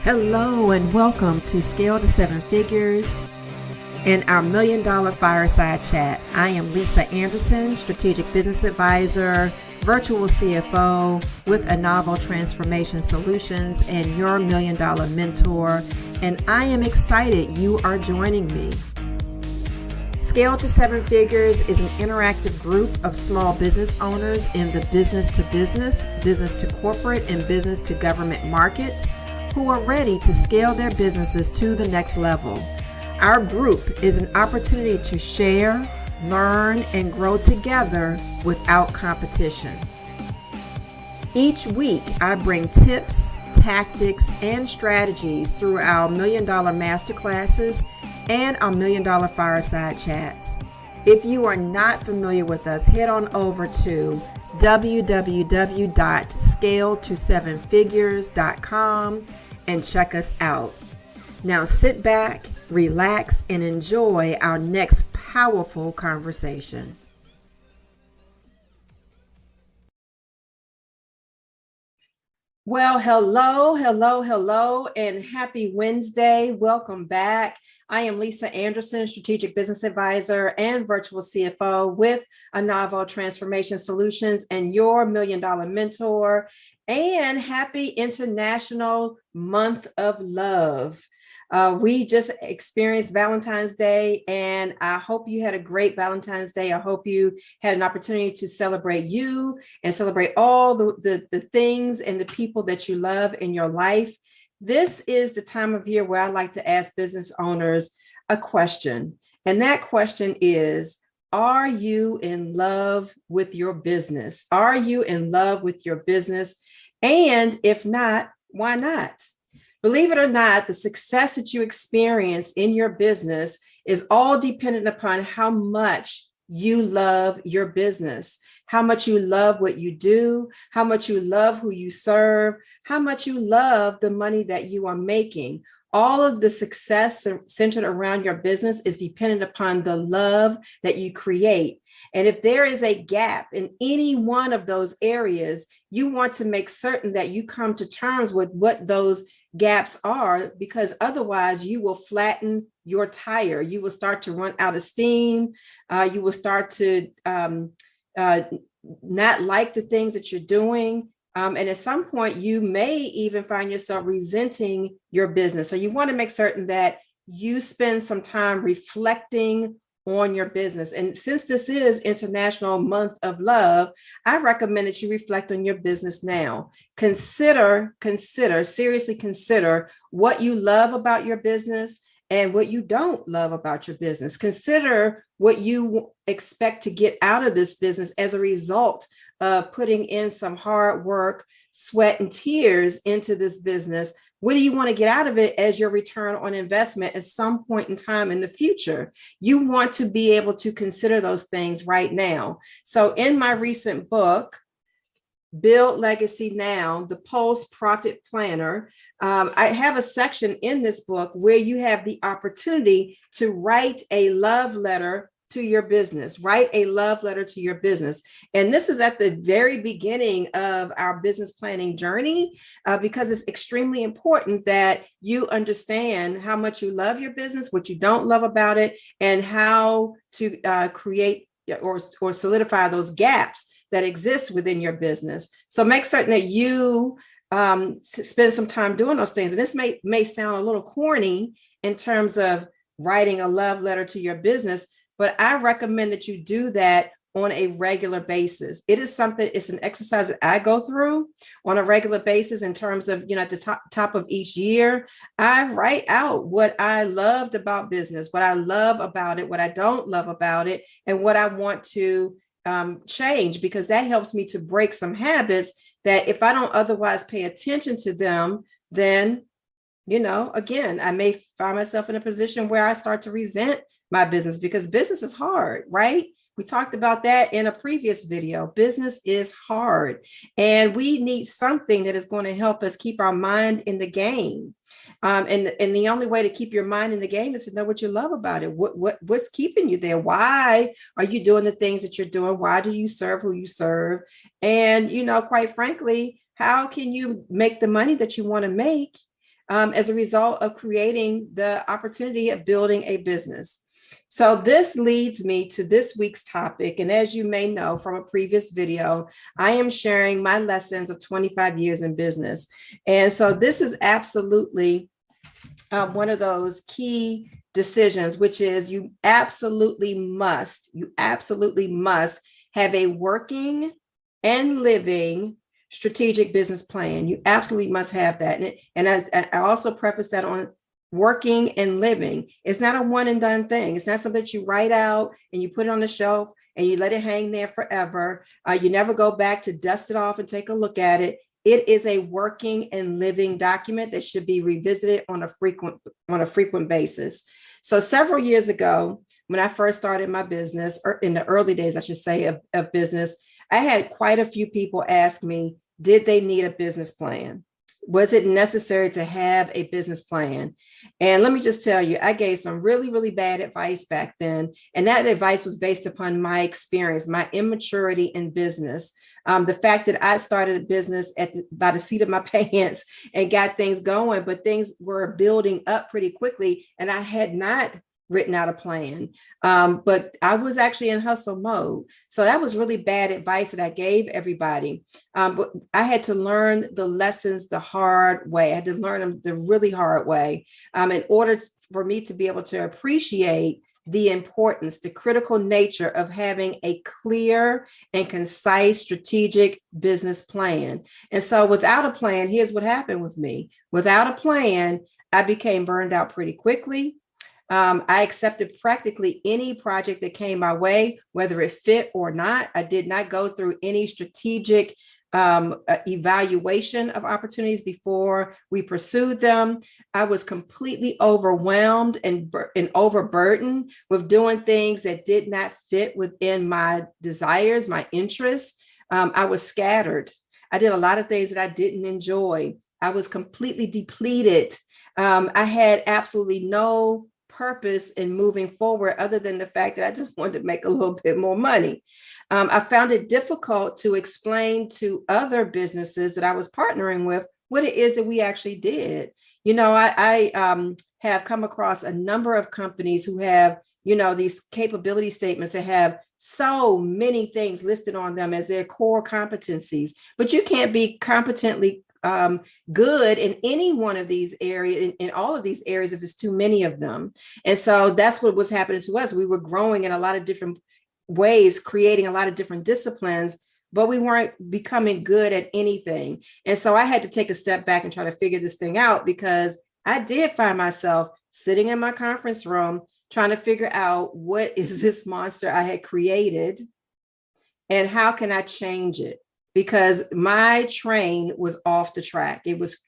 Hello and welcome to Scale to Seven Figures and our $1 Million Fireside Chat. I am Lisa Anderson, Strategic Business Advisor, Virtual CFO with Novel Transformation Solutions and your $1 Million mentor. And I am excited you are joining me. Scale to Seven Figures is an interactive group of small business owners in the business to corporate, and business to government markets who are ready to scale their businesses to the next level. Our group is an opportunity to share, learn, and grow together without competition. Each week, I bring tips, tactics, and strategies through our $1 Million Masterclasses and our $1 Million Fireside Chats. If you are not familiar with us, head on over to www.scaletosevenfigures.com and check us out. Now sit back, relax, and enjoy our next powerful conversation. Well, hello, and happy Wednesday. Welcome back. I am Lisa Anderson, Strategic Business Advisor and Virtual CFO with Novel Transformation Solutions and your $1 Million mentor. And happy International Month of Love. We just experienced Valentine's Day, and I hope you had a great Valentine's Day. I hope you had an opportunity to celebrate you and celebrate all the things and the people that you love in your life. This is the time of year where I like to ask business owners a question. And that question is, are you in love with your business? Are you in love with your business? And if not, why not? Believe it or not, the success that you experience in your business is all dependent upon how much you love your business, how much you love what you do, how much you love who you serve, how much you love the money that you are making. All of the success centered around your business is dependent upon the love that you create. And if there is a gap in any one of those areas, you want to make certain that you come to terms with what those gaps are, because otherwise you will flatten your tire. You will start to run out of steam. You will start to not like the things that you're doing. And at some point, you may even find yourself resenting your business. So you want to make certain that you spend some time reflecting on your business. And since this is International Month of Love, I recommend that you reflect on your business now. Seriously consider what you love about your business and what you don't love about your business. Consider what you expect to get out of this business as a result of putting in some hard work, sweat, and tears into this business. What do you want to get out of it as your return on investment at some point in time in the future? You want to be able to consider those things right now. So in my recent book, Build Legacy Now, the Post-Profit Planner, I have a section in this book where you have the opportunity to write a love letter to your business. Write a love letter to your business. And this is at the very beginning of our business planning journey, because it's extremely important that you understand how much you love your business, what you don't love about it, and how to create or solidify those gaps that exist within your business. So make certain that you spend some time doing those things. And this may sound a little corny in terms of writing a love letter to your business, but I recommend that you do that on a regular basis. It's an exercise that I go through on a regular basis in terms of, at the top of each year, I write out what I loved about business, what I love about it, what I don't love about it, and what I want to change, because that helps me to break some habits that if I don't otherwise pay attention to them, then, again, I may find myself in a position where I start to resent my business, because business is hard, right? We talked about that in a previous video. Business is hard, and we need something that is going to help us keep our mind in the game. And the only way to keep your mind in the game is to know what you love about it. What's keeping you there? Why are you doing the things that you're doing? Why do you serve who you serve? And, quite frankly, how can you make the money that you want to make as a result of creating the opportunity of building a business. So this leads me to this week's topic. And as you may know from a previous video, I am sharing my lessons of 25 years in business. And so this is absolutely one of those key decisions, which is you absolutely must have a working and living strategic business plan. You absolutely must have that. And I also preface that on working and living. It's not a one and done thing. It's not something that you write out and you put it on the shelf and you let it hang there forever. You never go back to dust it off and take a look at it. It is a working and living document that should be revisited on a frequent basis. So several years ago, when I first started my business, or in the early days, I should say, of business, I had quite a few people ask me, did they need a business plan? Was it necessary to have a business plan? And let me just tell you, I gave some really, really bad advice back then. And that advice was based upon my experience, my immaturity in business. The fact that I started a business by the seat of my pants and got things going, but things were building up pretty quickly. And I had not written out a plan, but I was actually in hustle mode. So that was really bad advice that I gave everybody. But I had to learn the lessons the hard way. I had to learn them the really hard way in order for me to be able to appreciate the importance, the critical nature of having a clear and concise strategic business plan. And so without a plan, here's what happened with me. Without a plan, I became burned out pretty quickly. I accepted practically any project that came my way, whether it fit or not. I did not go through any strategic evaluation of opportunities before we pursued them. I was completely overwhelmed and overburdened with doing things that did not fit within my desires, my interests. I was scattered. I did a lot of things that I didn't enjoy. I was completely depleted. I had absolutely no purpose in moving forward other than the fact that I just wanted to make a little bit more money. I found it difficult to explain to other businesses that I was partnering with what it is that we actually did. You know, I have come across a number of companies who have, you know, these capability statements that have so many things listed on them as their core competencies, but you can't be competently good in any one of these areas, in all of these areas, if it's too many of them. And so that's what was happening to us. We were growing in a lot of different ways, creating a lot of different disciplines, but we weren't becoming good at anything. And so I had to take a step back and try to figure this thing out, because I did find myself sitting in my conference room trying to figure out, what is this monster I had created and how can I change it? Because my train was off the track. It was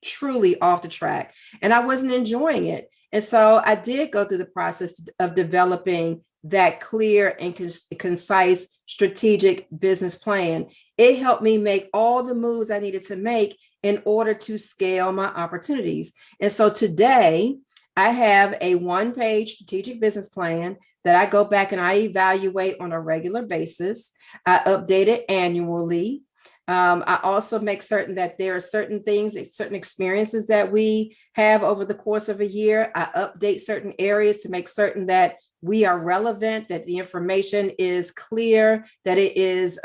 truly off the track and I wasn't enjoying it. And so I did go through the process of developing that clear and concise strategic business plan. It helped me make all the moves I needed to make in order to scale my opportunities. And so today I have a one-page strategic business plan that I go back and I evaluate on a regular basis. I update it annually. I also make certain that there are certain things, certain experiences that we have over the course of a year. I update certain areas to make certain that we are relevant, that the information is clear, that it is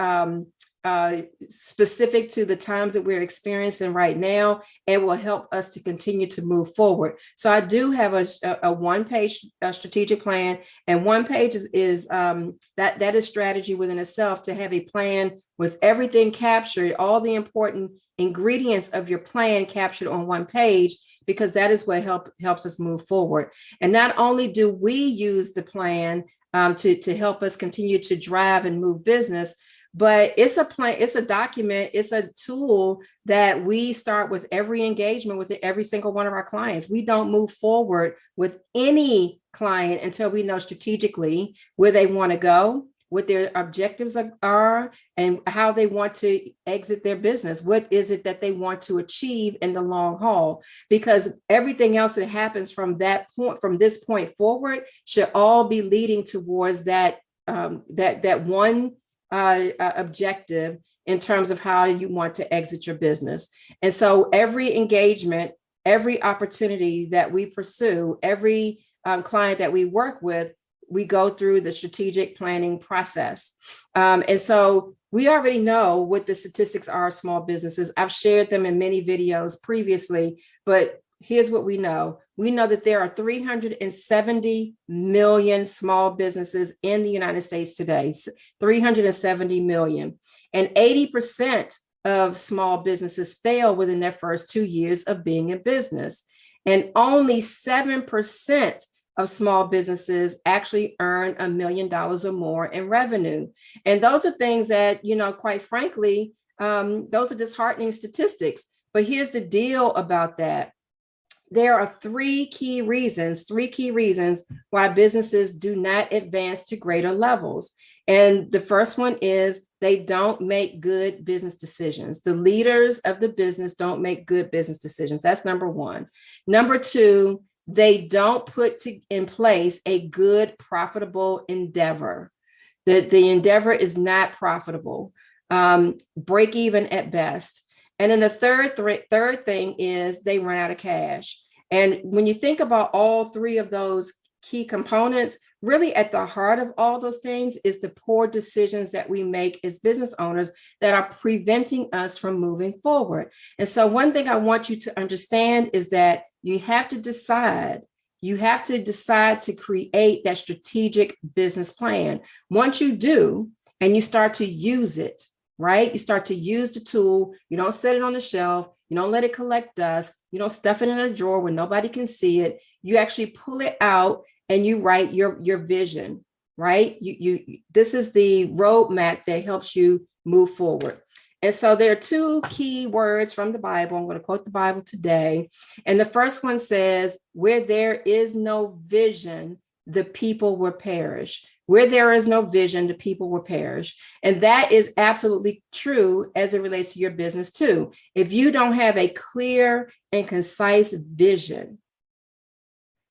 specific to the times that we're experiencing right now, and will help us to continue to move forward. So I do have a one-page strategic plan, and one page is that is strategy within itself, to have a plan with everything captured, all the important ingredients of your plan captured on one page, because that is what helps us move forward. And not only do we use the plan to help us continue to drive and move business, but it's a plan, it's a document, it's a tool that we start with every engagement with every single one of our clients. We don't move forward with any client until we know strategically where they want to go, what their objectives are, and how they want to exit their business. What is it that they want to achieve in the long haul? Because everything else that happens from that point, from this point forward, should all be leading towards that one objective in terms of how you want to exit your business. And so every engagement, every opportunity that we pursue, every client that we work with, we go through the strategic planning process. And so we already know what the statistics are of small businesses. I've shared them in many videos previously, but here's what we know. We know that there are 370 million small businesses in the United States today, 370 million. And 80% of small businesses fail within their first 2 years of being in business. And only 7% of small businesses actually earn $1 million or more in revenue. And those are things that, quite frankly, those are disheartening statistics. But here's the deal about that. There are three key reasons why businesses do not advance to greater levels. And the first one is they don't make good business decisions. The leaders of the business don't make good business decisions. That's number one. Number two, they don't put in place a good, profitable endeavor. The endeavor is not profitable, break even at best. And then the third thing is they run out of cash. And when you think about all three of those key components, really at the heart of all those things is the poor decisions that we make as business owners that are preventing us from moving forward. And so one thing I want you to understand is that you have to decide to create that strategic business plan. Once you do, and you start to use it, right? You start to use the tool. You don't set it on the shelf. You don't let it collect dust. You don't stuff it in a drawer where nobody can see it. You actually pull it out and you write your vision, right? This is the roadmap that helps you move forward. And so there are two key words from the Bible. I'm going to quote the Bible today. And the first one says, where there is no vision, the people will perish. Where there is no vision, the people will perish. And that is absolutely true as it relates to your business too. If you don't have a clear and concise vision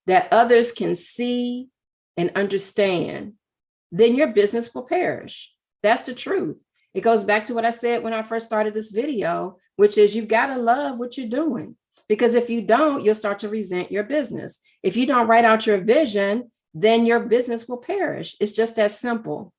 that others can see and understand, then your business will perish. That's the truth. It goes back to what I said when I first started this video, which is you've got to love what you're doing. Because if you don't, you'll start to resent your business. If you don't write out your vision, then your business will perish. It's just that simple.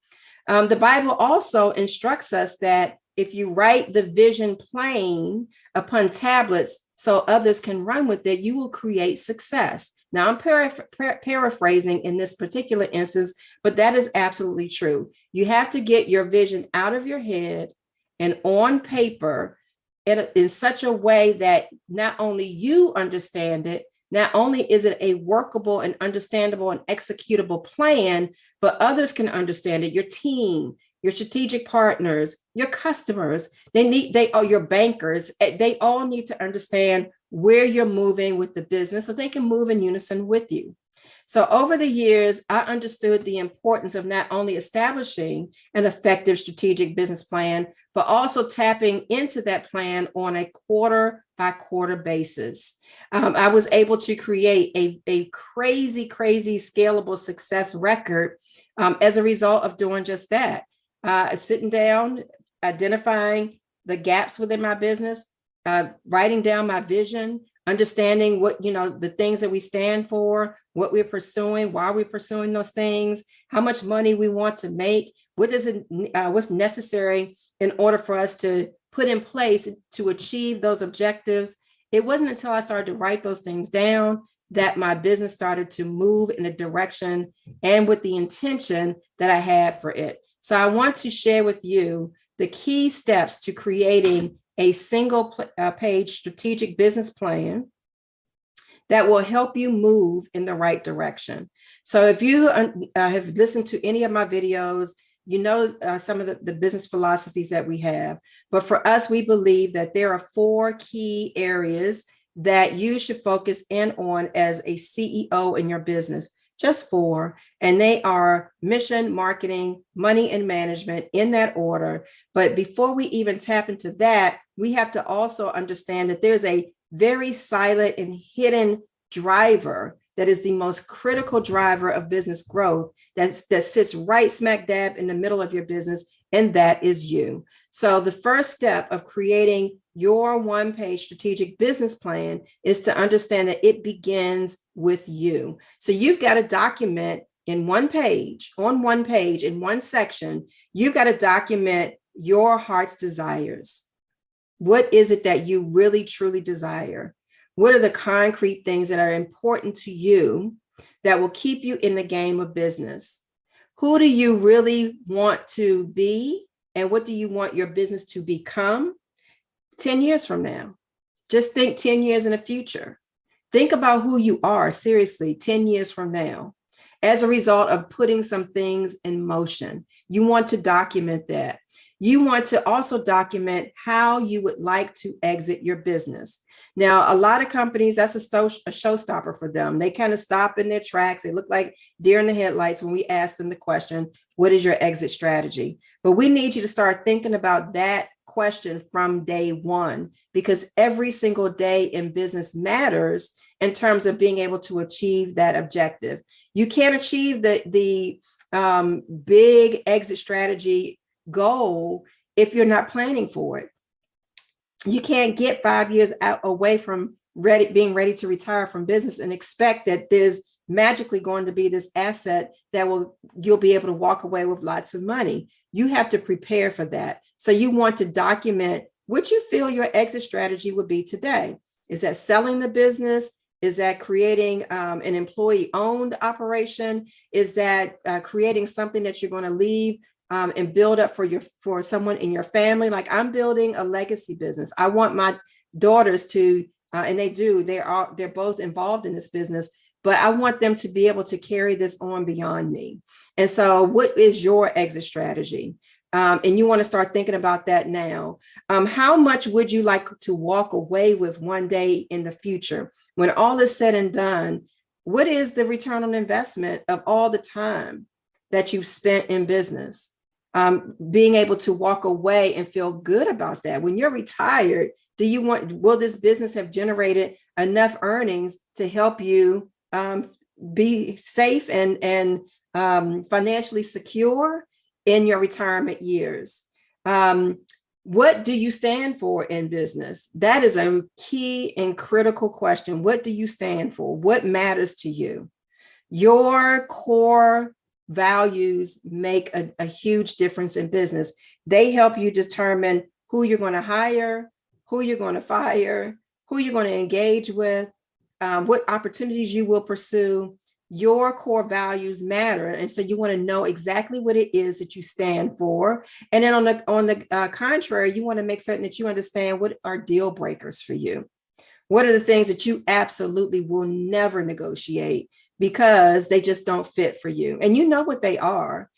The Bible also instructs us that if you write the vision plain upon tablets so others can run with it, you will create success. Now, I'm paraphrasing in this particular instance, but that is absolutely true. You have to get your vision out of your head and on paper in such a way that not only you understand it, not only is it a workable and understandable and executable plan, but others can understand it. Your team, your strategic partners, your customers, your bankers, they all need to understand where you're moving with the business so they can move in unison with you. So over the years, I understood the importance of not only establishing an effective strategic business plan, but also tapping into that plan on a quarter by quarter basis. I was able to create a crazy scalable success record as a result of doing just that. Sitting down, identifying the gaps within my business, writing down my vision, understanding what, the things that we stand for, what we're pursuing, why we're pursuing those things, how much money we want to make, what's necessary in order for us to put in place to achieve those objectives. It wasn't until I started to write those things down that my business started to move in a direction and with the intention that I had for it. So I want to share with you the key steps to creating a single page strategic business plan that will help you move in the right direction. So if you have listened to any of my videos, some of the business philosophies that we have. But for us, we believe that there are 4 key areas that you should focus in on as a CEO in your business. Just 4, and they are mission, marketing, money, and management in that order. But before we even tap into that, we have to also understand that there's a very silent and hidden driver that is the most critical driver of business growth that sits right smack dab in the middle of your business, and that is you. So the first step of creating your one-page strategic business plan is to understand that it begins with you. So you've got to document in one page, on one page, in one section, you've got to document your heart's desires. What is it that you really, truly desire? What are the concrete things that are important to you that will keep you in the game of business? Who do you really want to be? And what do you want your business to become 10 years from now? Just think 10 years in the future. Think about who you are, seriously, 10 years from now, as a result of putting some things in motion. You want to document that. You want to also document how you would like to exit your business. Now, a lot of companies, that's a showstopper for them. They kind of stop in their tracks. They look like deer in the headlights when we ask them the question, what is your exit strategy? But we need you to start thinking about that question from day one, because every single day in business matters in terms of being able to achieve that objective. You can't achieve the big exit strategy goal if you're not planning for it. You can't get 5 years out away from being ready to retire from business and expect that there's magically going to be this asset that you'll be able to walk away with lots of money. You have to prepare for that. So you want to document what you feel your exit strategy would be today. Is that selling the business? Is that creating an employee-owned operation? Is that creating something that you're going to leave and build up for someone in your family? Like, I'm building a legacy business. I want my daughters to, and they're both involved in this business, but I want them to be able to carry this on beyond me. And so what is your exit strategy? And you want to start thinking about that now. How much would you like to walk away with one day in the future? When all is said and done, what is the return on investment of all the time that you've spent in business? Being able to walk away and feel good about that. When you're retired, will this business have generated enough earnings to help you be safe and financially secure in your retirement years? What do you stand for in business? That is a key and critical question. What do you stand for? What matters to you? Your core values make a huge difference in business. They help you determine who you're going to hire, who you're going to fire, who you're going to engage with, what opportunities you will pursue. Your core values matter. And so you want to know exactly what it is that you stand for. And then on the contrary, you want to make certain that you understand what are deal breakers for you. What are the things that you absolutely will never negotiate because they just don't fit for you? And you know what they are.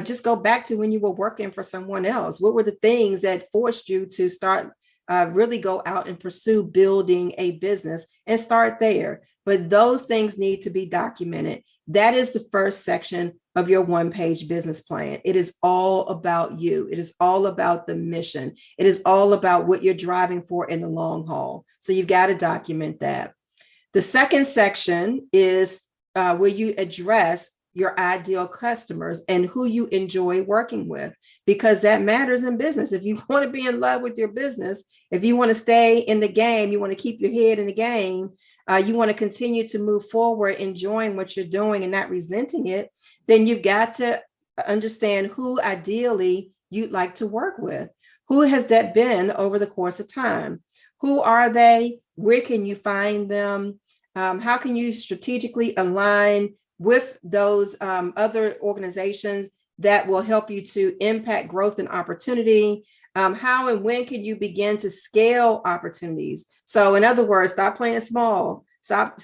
Just go back to when you were working for someone else. What were the things that forced you to start really go out and pursue building a business and start there? But those things need to be documented. That is the first section of your one-page business plan. It is all about you. It is all about the mission. It is all about what you're driving for in the long haul. So you've got to document that. The second section is where you address your ideal customers and who you enjoy working with, because that matters in business. If you want to be in love with your business, if you want to stay in the game, you want to keep your head in the game, you want to continue to move forward, enjoying what you're doing and not resenting it, then you've got to understand who ideally you'd like to work with. Who has that been over the course of time? Who are they? Where can you find them? How can you strategically align with those other organizations that will help you to impact growth and opportunity? How and when can you begin to scale opportunities? So in other words, stop playing small. Stop,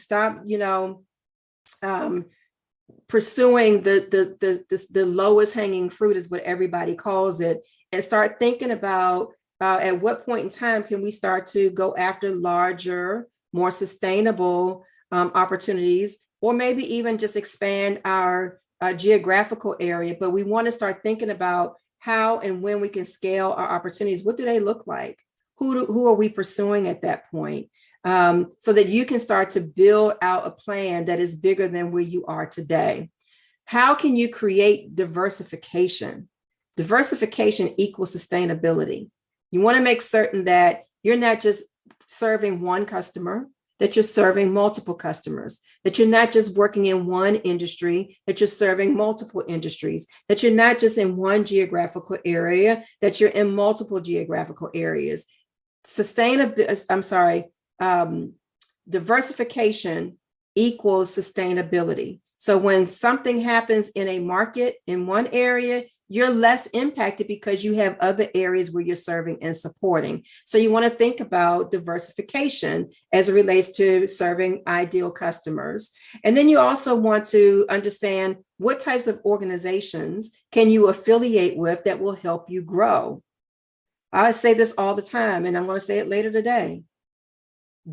pursuing the lowest hanging fruit is what everybody calls it, and start thinking about at what point in time can we start to go after larger, more sustainable opportunities, or maybe even just expand our geographical area. But we want to start thinking about how and when we can scale our opportunities. What do they look like? Who are we pursuing at that point? So that you can start to build out a plan that is bigger than where you are today. How can you create diversification? Diversification equals sustainability. You want to make certain that you're not just serving one customer, that you're serving multiple customers, that you're not just working in one industry, that you're serving multiple industries, that you're not just in one geographical area, that you're in multiple geographical areas. Diversification equals sustainability. So when something happens in a market in one area, you're less impacted because you have other areas where you're serving and supporting. So you want to think about diversification as it relates to serving ideal customers. And then you also want to understand what types of organizations can you affiliate with that will help you grow. I say this all the time, and I'm going to say it later today.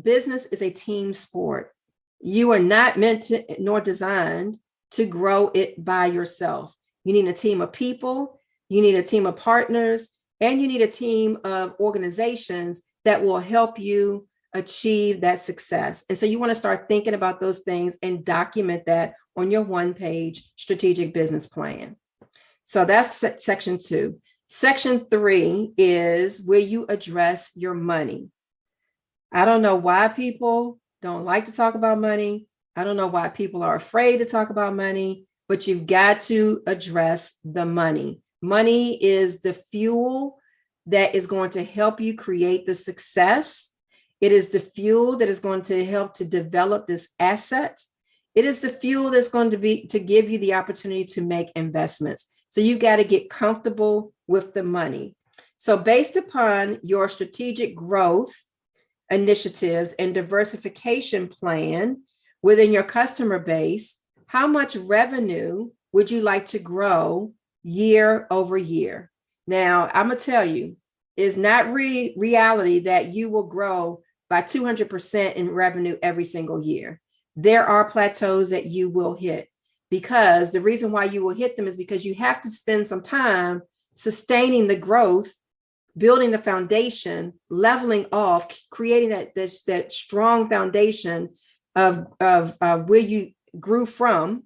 Business is a team sport. You are not meant to, nor designed to grow it by yourself. You need a team of people, you need a team of partners, and you need a team of organizations that will help you achieve that success. And so you want to start thinking about those things and document that on your one-page strategic business plan. So that's section 2. Section 3 is where you address your money. I don't know why people don't like to talk about money. I don't know why people are afraid to talk about money, but you've got to address the money. Money is the fuel that is going to help you create the success. It is the fuel that is going to help to develop this asset. It is the fuel that's going to give you the opportunity to make investments. So you've got to get comfortable with the money. So based upon your strategic growth initiatives and diversification plan within your customer base, how much revenue would you like to grow year over year? Now, I'm going to tell you, it's not reality that you will grow by 200% in revenue every single year. There are plateaus that you will hit, because the reason why you will hit them is because you have to spend some time sustaining the growth, building the foundation, leveling off, creating that strong foundation of where you grew from.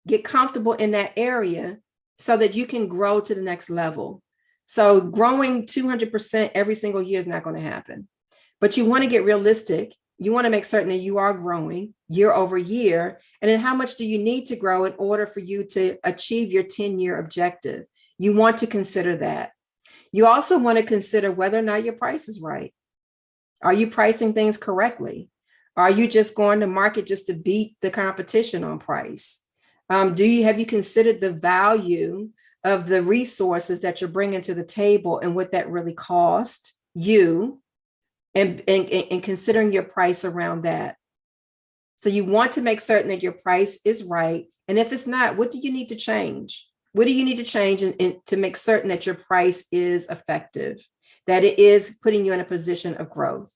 Get comfortable in that area so that you can grow to the next level. So growing 200% every single year is not going to happen, but you want to get realistic. You want to make certain that you are growing year over year. And then how much do you need to grow in order for you to achieve your 10-year objective? You want to consider that. You also want to consider whether or not your price is right. Are you pricing things correctly? Are you just going to market just to beat the competition on price? Have you considered the value of the resources that you're bringing to the table and what that really cost you, and considering your price around that? So you want to make certain that your price is right. And if it's not, what do you need to change? What do you need to change to make certain that your price is effective, that it is putting you in a position of growth?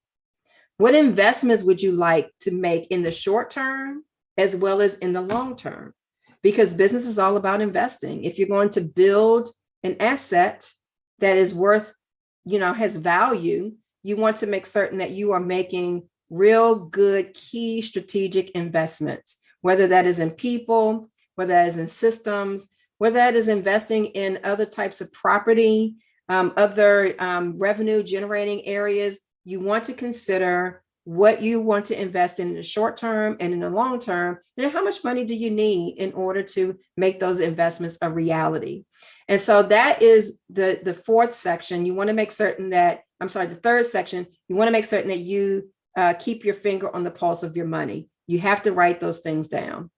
What investments would you like to make in the short term as well as in the long term? Because business is all about investing. If you're going to build an asset that is worth, has value, you want to make certain that you are making real good key strategic investments, whether that is in people, whether that is in systems, whether that is investing in other types of property, other revenue generating areas. You want to consider what you want to invest in the short term and in the long term, and how much money do you need in order to make those investments a reality. And so that is the fourth section. You want to make certain that, the third section, you want to make certain that you keep your finger on the pulse of your money. You have to write those things down.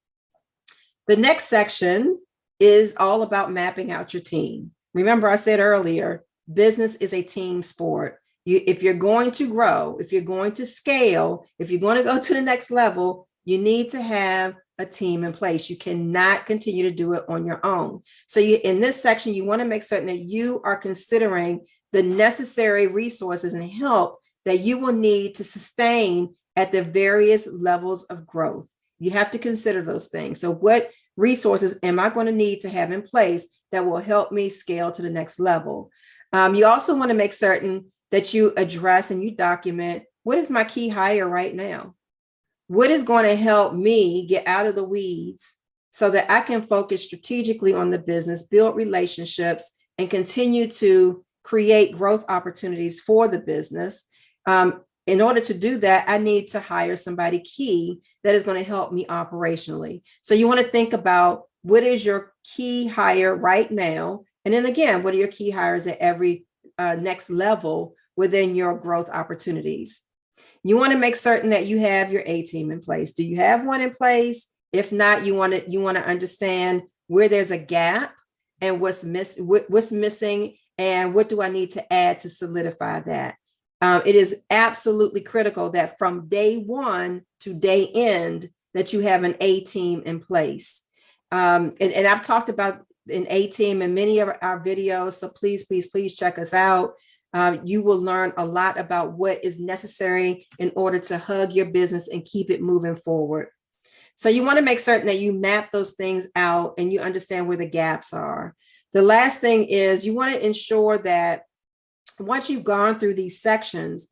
The next section is all about mapping out your team. Remember, I said earlier, business is a team sport. If you're going to grow, if you're going to scale, if you're going to go to the next level, you need to have a team in place. You cannot continue to do it on your own. So in this section, you want to make certain that you are considering the necessary resources and help that you will need to sustain at the various levels of growth. You have to consider those things. So what resources am I going to need to have in place that will help me scale to the next level? You also want to make certain that you address and you document, what is my key hire right now? What is going to help me get out of the weeds so that I can focus strategically on the business, build relationships, and continue to create growth opportunities for the business. In order to do that, I need to hire somebody key that is going to help me operationally. So you want to think about what is your key hire right now? And then again, what are your key hires at every next level within your growth opportunities? You want to make certain that you have your A team in place. Do you have one in place? If not, you want to understand where there's a gap and what's missing, and what do I need to add to solidify that. It is absolutely critical that from day one to day end that you have an A team in place. And I've talked about an A team in many of our videos, so please check us out. You will learn a lot about what is necessary in order to hug your business and keep it moving forward. So you want to make certain that you map those things out and you understand where the gaps are. The last thing is you want to ensure that once you've gone through these sections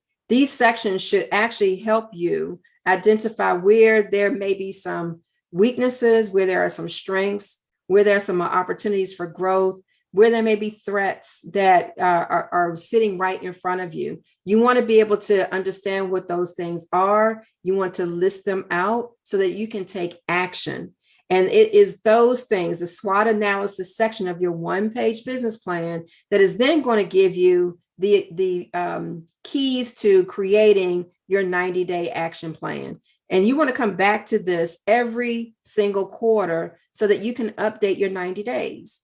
should actually help you identify where there may be some weaknesses, where there are some strengths, where there are some opportunities for growth, where there may be threats that are sitting right in front of you. You want to be able to understand what those things are. You want to list them out so that you can take action. And it is those things, the SWOT analysis section of your one-page business plan, that is then going to give you the keys to creating your 90-day action plan. And you want to come back to this every single quarter so that you can update your 90 days.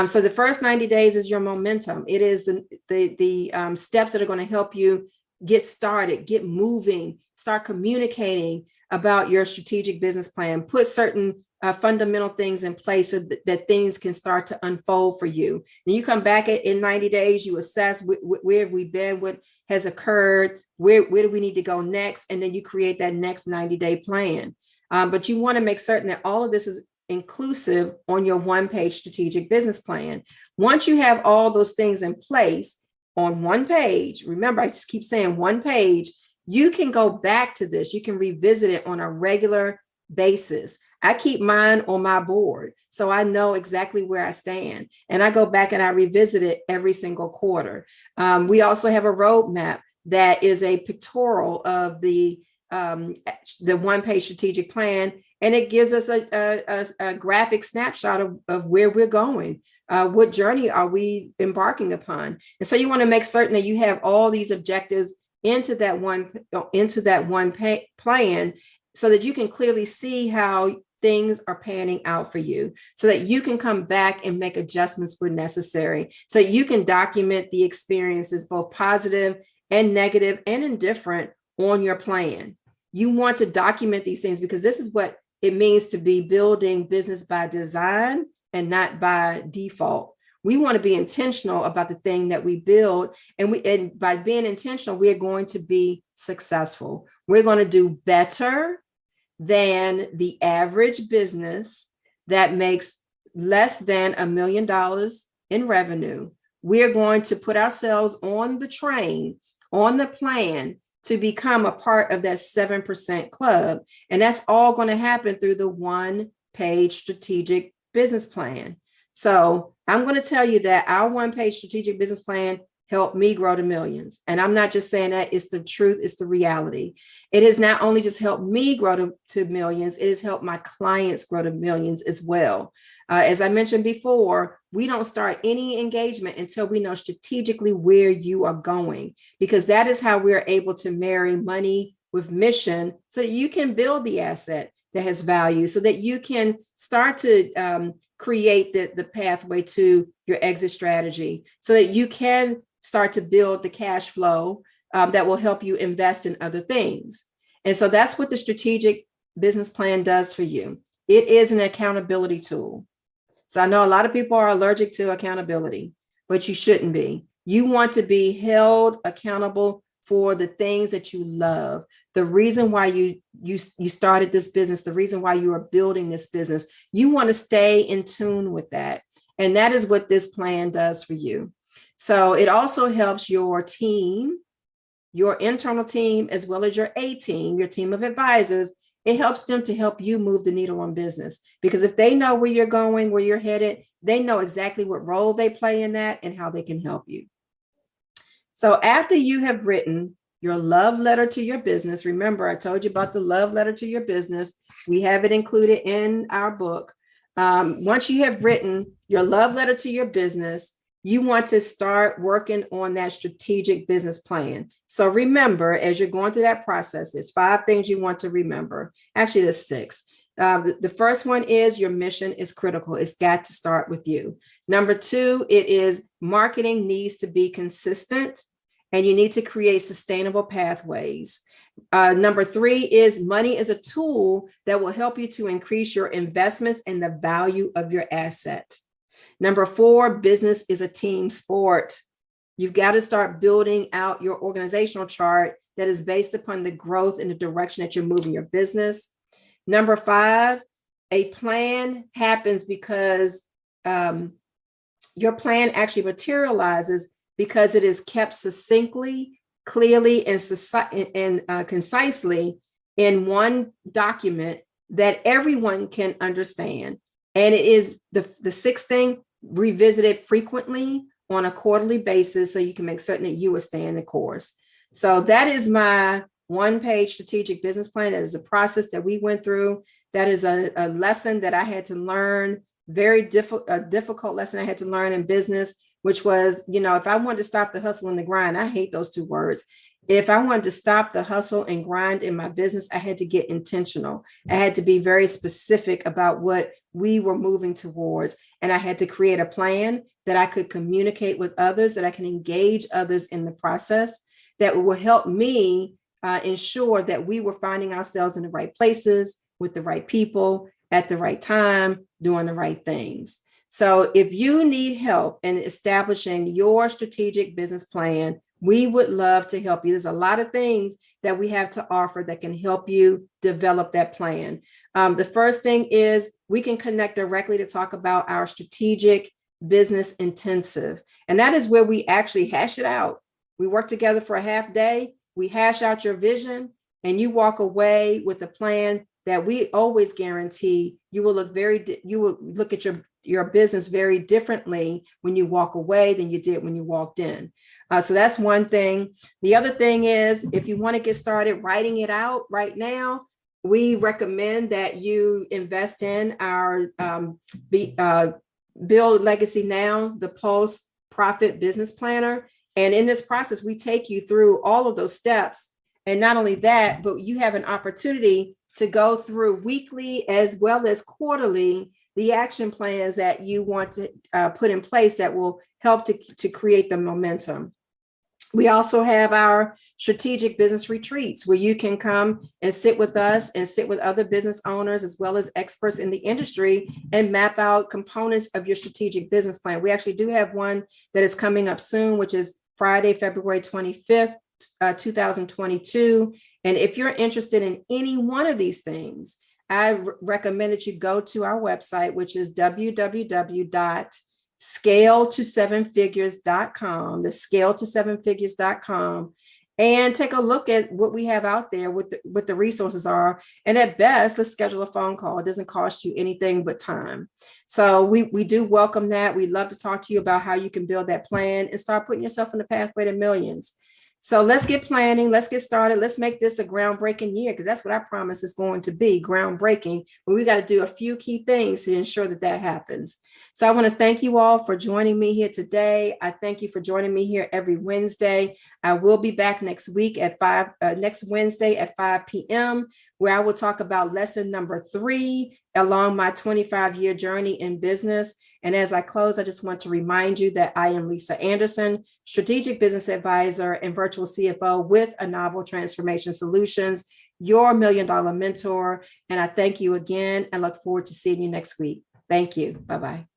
So the first 90 days is your momentum. It is the steps that are going to help you get started, get moving, start communicating about your strategic business plan, put certain fundamental things in place so that things can start to unfold for you. And you come back in 90 days, you assess where have we been, what has occurred, where do we need to go next, and then you create that next 90-day plan. But you want to make certain that all of this is inclusive on your one-page strategic business plan. Once you have all those things in place on one page, remember, I just keep saying one page, you can go back to this. You can revisit it on a regular basis. I keep mine on my board, so I know exactly where I stand. And I go back and I revisit it every single quarter. We also have a roadmap that is a pictorial of the one-page strategic plan. And it gives us a graphic snapshot of where we're going. What journey are we embarking upon? And so you want to make certain that you have all these objectives into that one plan so that you can clearly see how things are panning out for you, so that you can come back and make adjustments where necessary, so you can document the experiences, both positive and negative and indifferent, on your plan. You want to document these things because this is what it means to be building business by design and not by default. We want to be intentional about the thing that we build. And by being intentional, we're going to be successful. We're going to do better than the average business that makes less than $1 million in revenue. We're going to put ourselves on the train, on the plan, to become a part of that 7% club. And that's all going to happen through the one-page strategic business plan. So I'm going to tell you that our one-page strategic business plan helped me grow to millions. And I'm not just saying that, it's the truth, it's the reality. It has not only just helped me grow to millions, it has helped my clients grow to millions as well. As I mentioned before, we don't start any engagement until we know strategically where you are going, because that is how we're able to marry money with mission so that you can build the asset that has value, so that you can start to create the pathway to your exit strategy, so that you can start to build the cash flow that will help you invest in other things. And so that's what the strategic business plan does for you. It is an accountability tool. So I know a lot of people are allergic to accountability, but you shouldn't be. You want to be held accountable for the things that you love. The reason why you started this business, the reason why you are building this business, you want to stay in tune with that. And that is what this plan does for you. So it also helps your team, your internal team, as well as your A team, your team of advisors, it helps them to help you move the needle on business. Because if they know where you're going, where you're headed, they know exactly what role they play in that and how they can help you. So after you have written your love letter to your business, remember, I told you about the love letter to your business. We have it included in our book. Once you have written your love letter to your business, you want to start working on that strategic business plan. So remember, as you're going through that process, there's 5 things you want to remember. Actually, there's 6. The first one is your mission is critical. It's got to start with you. Number 2, it is marketing needs to be consistent, and you need to create sustainable pathways. Number 3 is money is a tool that will help you to increase your investments and the value of your asset. Number 4, business is a team sport. You've got to start building out your organizational chart that is based upon the growth and the direction that you're moving your business. Number 5, a plan happens because your plan actually materializes because it is kept succinctly, clearly, and concisely in one document that everyone can understand. And it is the 6th thing, revisit it frequently on a quarterly basis so you can make certain that you will stay in the course. So that is my 1-page strategic business plan. That is a process that we went through. That is a lesson that I had to learn, a difficult lesson I had to learn in business, which was, if I wanted to stop the hustle and the grind, I hate those 2 words. If I wanted to stop the hustle and grind in my business, I had to get intentional. I had to be very specific about what we were moving towards. And I had to create a plan that I could communicate with others, that I can engage others in the process, that will help me ensure that we were finding ourselves in the right places with the right people at the right time, doing the right things. So if you need help in establishing your strategic business plan, we would love to help you. There's a lot of things that we have to offer that can help you develop that plan. The first thing is we can connect directly to talk about our strategic business intensive. And that is where we actually hash it out. We work together for a half day. We hash out your vision and you walk away with a plan that we always guarantee you will look at your business very differently when you walk away than you did when you walked in. So that's one thing. The other thing is, if you want to get started writing it out right now, we recommend that you invest in our Build Legacy Now, the Pulse Profit Business Planner. And in this process, we take you through all of those steps. And not only that, but you have an opportunity to go through weekly as well as quarterly the action plans that you want to put in place that will help to create the momentum. We also have our strategic business retreats where you can come and sit with us and sit with other business owners as well as experts in the industry and map out components of your strategic business plan. We actually do have one that is coming up soon, which is Friday, February 25th, 2022. And if you're interested in any one of these things, I recommend that you go to our website, which is www.scale-to-7figures.com, the scale-to-7figures.com, and take a look at what we have out there, what the resources are. And at best, let's schedule a phone call. It doesn't cost you anything but time. So we do welcome that. We'd love to talk to you about how you can build that plan and start putting yourself on the pathway to millions. So let's get planning. Let's get started. Let's make this a groundbreaking year, because that's what I promise is going to be, groundbreaking. But we got to do a few key things to ensure that that happens. So I want to thank you all for joining me here today. I thank you for joining me here every Wednesday. I will be back next Wednesday at 5 p.m., where I will talk about lesson number 3 along my 25-year journey in business. And as I close, I just want to remind you that I am Lisa Anderson, strategic business advisor and virtual CFO with A Novel Transformation Solutions, your $1 million mentor. And I thank you again and look forward to seeing you next week. Thank you. Bye-bye.